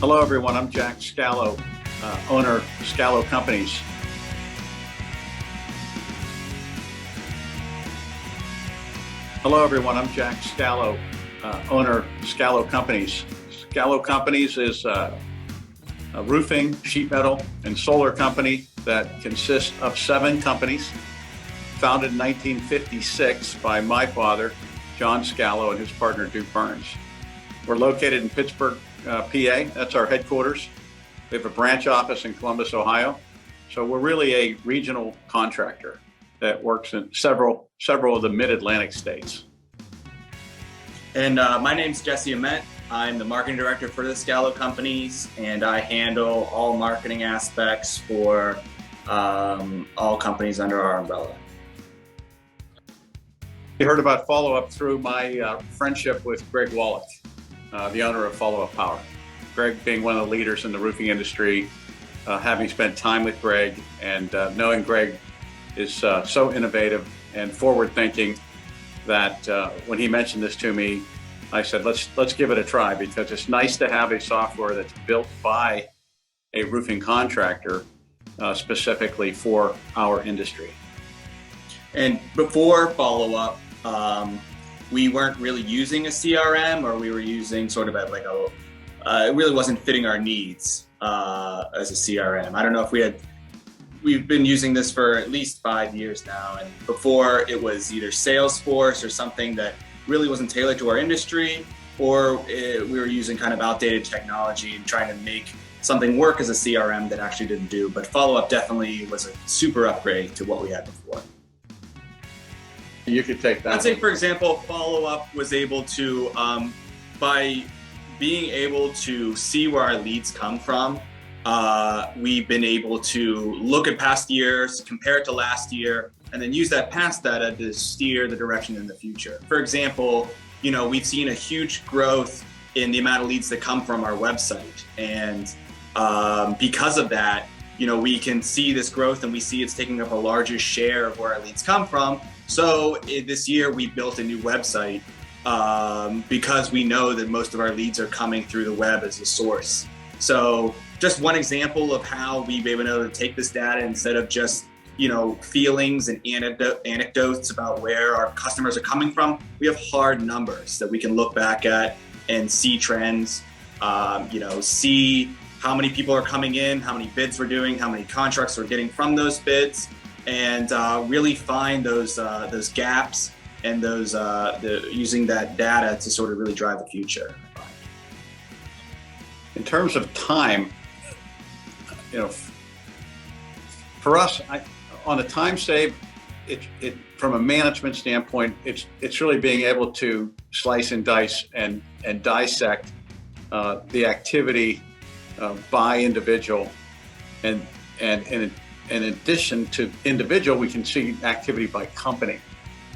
Hello, everyone. I'm Jack Scalo, owner of Scalo Companies. Hello, everyone. I'm Jack Scalo, owner of Scalo Companies. Scalo Companies is a roofing, sheet metal, and solar company that consists of 7 companies, founded in 1956 by my father, John Scalo, and his partner, Duke Burns. We're located in Pittsburgh, PA. That's our headquarters. We have a branch office in Columbus, Ohio. So we're really a regional contractor that works in several of the mid-Atlantic states. And my name's Jesse Ament. I'm the marketing director for the Scalo companies, and I handle all marketing aspects for all companies under our umbrella. You heard about Followup through my friendship with Greg Wallach, the owner of Followup Power. Greg being one of the leaders in the roofing industry, having spent time with Greg and knowing Greg is so innovative and forward-thinking that when he mentioned this to me, I said, let's give it a try, because it's nice to have a software that's built by a roofing contractor specifically for our industry. And before Followup, we weren't really using a CRM, or we were using sort of it really wasn't fitting our needs as a CRM. I don't know if we've been using this for at least 5 years now, and before it was either Salesforce or something that really wasn't tailored to our industry, or we were using kind of outdated technology and trying to make something work as a CRM that actually didn't do. But Followup definitely was a super upgrade to what we had before. You could take that. I'd say, for example, Followup was able to, by being able to see where our leads come from, we've been able to look at past years, compare it to last year, and then use that past data to steer the direction in the future. For example, we've seen a huge growth in the amount of leads that come from our website. And because of that, we can see this growth, and we see it's taking up a larger share of where our leads come from. So this year we built a new website because we know that most of our leads are coming through the web as a source. So just one example of how we've been able to take this data, instead of just feelings and anecdotes about where our customers are coming from, we have hard numbers that we can look back at and see trends, see how many people are coming in, how many bids we're doing, how many contracts we're getting from those bids, and really find those gaps and using that data to sort of really drive the future. In terms of time, for us, on a time save, it from a management standpoint, it's really being able to slice and dice and dissect the activity by individual, and in addition to individual, we can see activity by company.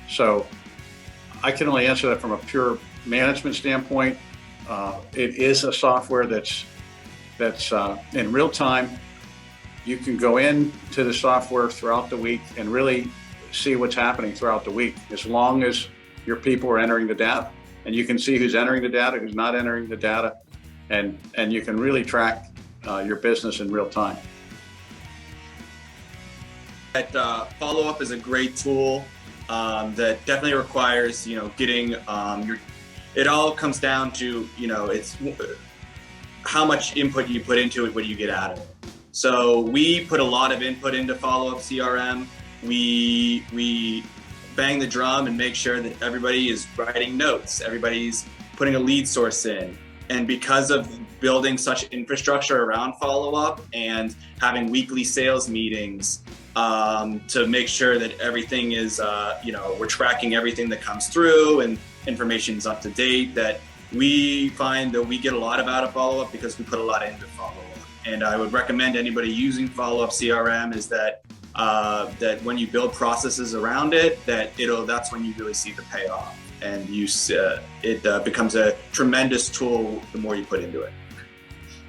So I can only answer that from a pure management standpoint. It is a software that's in real time. You can go into the software throughout the week and really see what's happening throughout the week, as long as your people are entering the data, and you can see who's entering the data, who's not entering the data, and you can really track your business in real time. That Followup is a great tool that definitely requires, getting it all comes down to, it's how much input you put into it, what do you get out of it. So we put a lot of input into Followup CRM. We bang the drum and make sure that everybody is writing notes, everybody's putting a lead source in. And because of building such infrastructure around Followup and having weekly sales meetings to make sure that everything is, we're tracking everything that comes through and information's up to date, that we find that we get a lot out of Followup because we put a lot into Followup. And I would recommend anybody using Followup CRM is that when you build processes around it, that's when you really see the payoff, and it becomes a tremendous tool the more you put into it.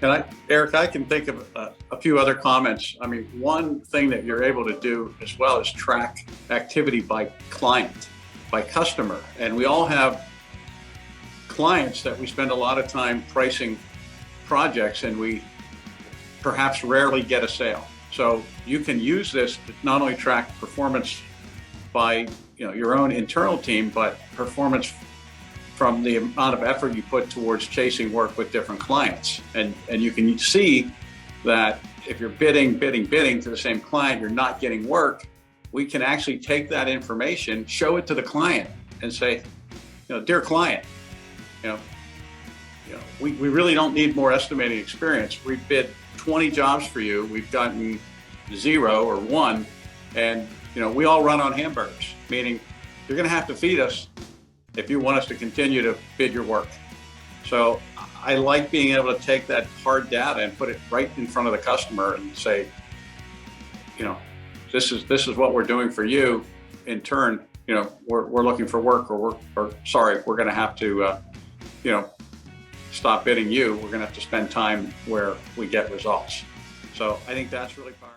And Eric, I can think of a few other comments. I mean, one thing that you're able to do as well is track activity by client, by customer. And we all have clients that we spend a lot of time pricing projects and we perhaps rarely get a sale. So you can use this to not only track performance by your own internal team, but performance from the amount of effort you put towards chasing work with different clients. And you can see that if you're bidding to the same client, you're not getting work. We can actually take that information, show it to the client, and say, dear client, we really don't need more estimating experience. We bid 20 jobs for you. We've gotten 0 or 1, and we all run on hamburgers. Meaning, you're going to have to feed us if you want us to continue to bid your work. So I like being able to take that hard data and put it right in front of the customer and say, this is what we're doing for you. In turn, we're looking for work, or we're going to have to, stop bidding you. We're going to have to spend time where we get results. So I think that's really powerful.